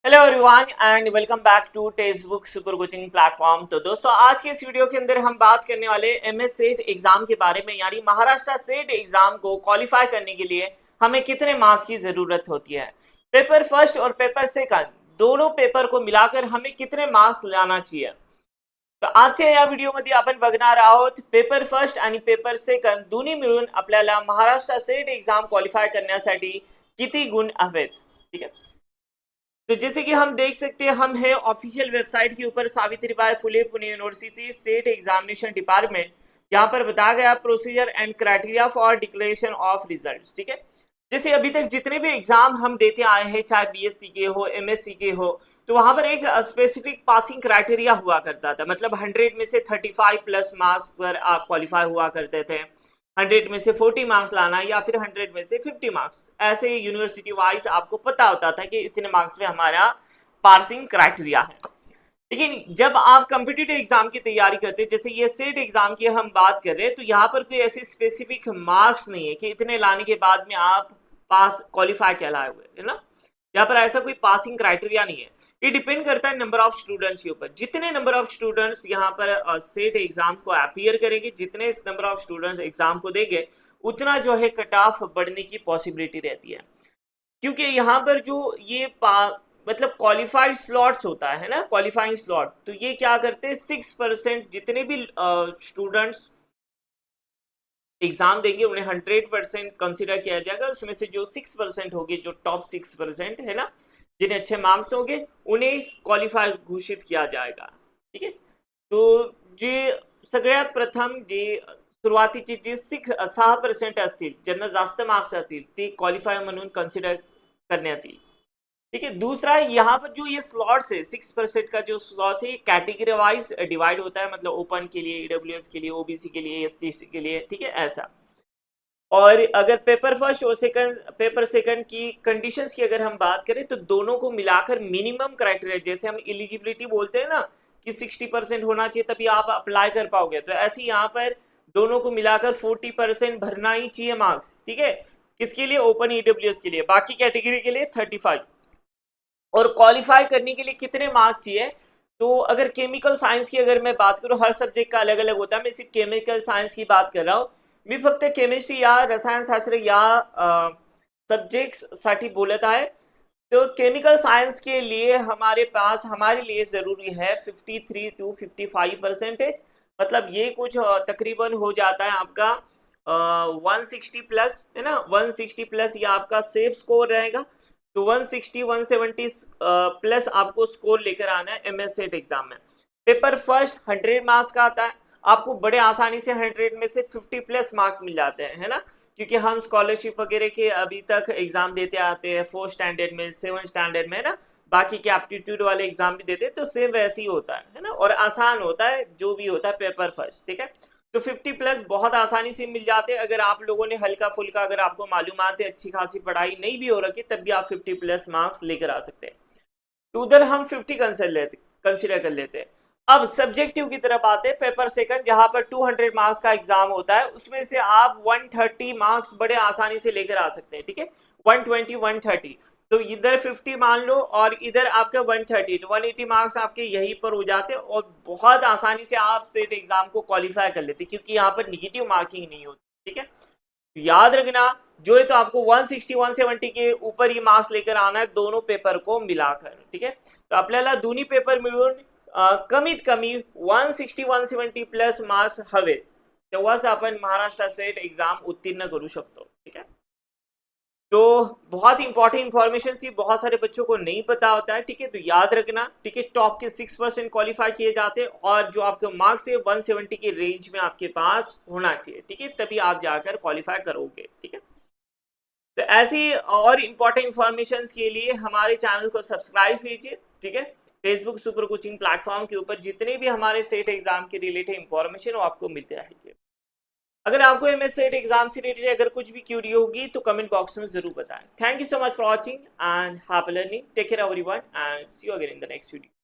Hello everyone and welcome back to textbook super coaching platform. तो दोस्तों आज के इस वीडियो के अंदर हम बात करने वाले एमएस सेट एग्जाम के बारे में, यानी महाराष्ट्र सेट एग्जाम को क्वालिफाई करने के लिए हमें कितने मार्क्स की जरूरत होती है। पेपर फर्स्ट और पेपर सेकंड दोनों पेपर को मिलाकर हमें कितने मार्क्स लाना चाहिए। तर आजच्या या व्हिडिओमध्ये आपण बघणार आहोत पेपर फर्स्ट आणि पेपर सेकंड दोन्ही मिळून आपल्याला महाराष्ट्र सेट एग्जाम क्वालिफाय करण्यासाठी किती गुण हवेत। ठीक है, तो जैसे कि हम देख सकते हैं, हम है ऑफिशियल वेबसाइट के ऊपर Savitribai Phule Pune university set examination department. यहाँ पर बताया गया procedure and criteria for declaration of results. ठीक है, जैसे अभी तक जितने भी एग्जाम हम देते आए हैं, चाहे बीएससी के हो एमएससी के हो, तो वहां पर एक स्पेसिफिक पासिंग क्राइटेरिया हुआ करता था। मतलब 100 में से 35 प्लस मार्क्स पर आप क्वालिफाई हुआ करते थे, 100 में से 40 मार्क्स लाना या फिर 100 में से 50 मार्क्स, ऐसे यूनिवर्सिटी वाइज आपको पता होता था कि इतने मार्क्स में हमारा पासिंग क्राइटेरिया है। लेकिन जब आप कॉम्पिटिटिव एग्जाम की तैयारी करते हैं, जैसे ये सेट एग्जाम की हम बात कर रहे हैं, तो यहाँ पर कोई ऐसे स्पेसिफिक मार्क्स नहीं है कि इतने लाने के बाद में आप पास क्वालिफाई कहलाए हुए है ना। यहाँ पर ऐसा कोई पासिंग क्राइटेरिया नहीं है। ये डिपेंड करता है नंबर ऑफ स्टूडेंट्स के ऊपर। जितने नंबर ऑफ स्टूडेंट्स यहाँ पर सेट एग्जाम को अपीयर करेंगे, जितने नंबर ऑफ स्टूडेंट्स एग्जाम को देंगे, उतना जो है कट ऑफ बढ़ने की पॉसिबिलिटी रहती है। क्योंकि यहाँ पर जो ये मतलब क्वालिफाइड स्लॉट्स होता है ना, क्वालिफाइंग स्लॉट, तो ये क्या करते हैं 6% जितने भी स्टूडेंट्स एग्जाम देंगे उन्हें 100% कंसिडर किया जाएगा। उसमें से जो 6% होंगे, जो टॉप 6% है ना, जिन्हें अच्छे मार्क्स होंगे, उन्हें क्वालिफाई घोषित किया जाएगा। ठीक है, तो जे सगळ्यात प्रथम जे सुरुवातीचे जे 6% असतील, ज्यांना जास्त मार्क्स असतील, ते क्वालिफाय म्हणून कंसिडर करण्यात येईल। ठीक है, दूसरा यहाँ पर जो ये स्लॉट्स है 6% का जो स्लॉट्स है, कैटेगरी वाइज डिवाइड होता है। मतलब ओपन के लिए, ईडब्ल्यूएस के लिए, ओबीसी के लिए, एससी के लिए, ठीक है, ऐसा। और अगर पेपर फर्स्ट और पेपर सेकंड की कंडीशंस की अगर हम बात करें, तो दोनों को मिलाकर मिनिमम क्राइटेरिया, जैसे हम एलिजिबिलिटी बोलते हैं ना कि 60% होना चाहिए तभी आप अप्लाई कर पाओगे, तो ऐसे यहाँ पर दोनों को मिलाकर 40% भरना ही चाहिए मार्क्स। ठीक है, किसके लिए? ओपन ईडब्ल्यूएस के लिए। बाकी कैटेगरी के लिए 35। और क्वालिफाई करने के लिए कितने मार्क्स चाहिए? तो अगर केमिकल सायन्स की अगर मैं बात करूँ, हर सब्जेक्ट का अलग अलग होता है, मैं सिर्फ केमिकल सायन्स की बात कर रहा हूँ। मी फक्त केमिस्ट्री या रसायनशास्त्र या सब्जेक्ट्ससाठी बोलत आहे। तो केमिकल सायन्स के लिए हमारे लिए ज़रूरी है 53 to 55%। मतलब ये कुछ तकरीबन हो जाता है आपका 160 प्लस, है ना, 160 प्लस ये आपका सेफ स्कोर रहेगा। तो 160 170 प्लस आपको स्कोर लेकर आना है एमएस सेट एग्जाम में। पेपर फर्स्ट 100 मार्क्स का आता है, आपको बड़े आसानी से 100 में से 50 प्लस मार्क्स मिल जाते हैं, है ना, क्योंकि हम स्कॉलरशिप वगैरह के अभी तक एग्जाम देते आते हैं 4th स्टैंडर्ड में, 7th स्टैंडर्ड में, है ना। बाकी के एप्टीट्यूड वाले एग्जाम भी देते हैं, तो सेम वैसे ही होता है ना, और आसान होता है जो भी होता है पेपर फर्स्ट। ठीक है, तो 50 प्लस बहुत आसानी से मिल जाते हैं। अगर आप लोगों ने हल्का फुल्का, अगर आपको मालूमात है, अच्छी खासी पढ़ाई नहीं भी हो रखी, तब भी आप 50 प्लस मार्क्स लेकर आ सकते हैं। तो उधर हम 50 कंसिडर कर लेते हैं। अब सब्जेक्टिव की तरफ आते हैं, पेपर सेकंड, जहां पर 200 मार्क्स का एग्जाम होता है, उसमें से आप 130 मार्क्स बड़े आसानी से लेकर आ सकते हैं। ठीक है, 120 130, तो इधर 50 मान लो और इधर आपका 130, तो 180 मार्क्स आपके यहीं पर हो जाते हैं और बहुत आसानी से आप सेट एग्जाम को क्वालिफाई कर लेते, क्योंकि यहाँ पर निगेटिव मार्किंग नहीं होती। ठीक है, तो याद रखना, जो है तो आपको 160 170 के ऊपर ही मार्क्स लेकर आना है दोनों पेपर को मिलाकर। ठीक है, तो आपल्याला दोन्ही पेपर मिळून कमीत कमी 160 170 प्लस मार्क्स हवे, तेव्हाच आपण महाराष्ट्र सेट एग्जाम उत्तीर्ण करू शकतो। ठीक है, तो बहुत ही इंपॉर्टेंट इंफॉर्मेशन थी, बहुत सारे बच्चों को नहीं पता होता है। ठीक है, तो याद रखना। ठीक है, टॉप के 6% क्वालिफाई किए जाते हैं और जो आपके मार्क्स है 170 के रेंज में आपके पास होना चाहिए। ठीक है, तभी आप जाकर क्वालिफाई करोगे। ठीक है, तो ऐसी और इम्पोर्टेंट इंफॉर्मेशन के लिए हमारे चैनल को सब्सक्राइब कीजिए। ठीक है, फेसबुक सुपर कोचिंग प्लेटफॉर्म के ऊपर जितने भी हमारे सेट एग्जाम के रिलेटेड इंफॉर्मेशन वो आपको मिलते रहेंगे। अगर आपको एमएस सेट एग्जाम से रिलेटेड अगर कुछ भी क्यूरी होगी तो कमेंट बॉक्स में जरूर बताएं। Thank you so much for watching and happy learning. Take care everyone and see you again in the next video.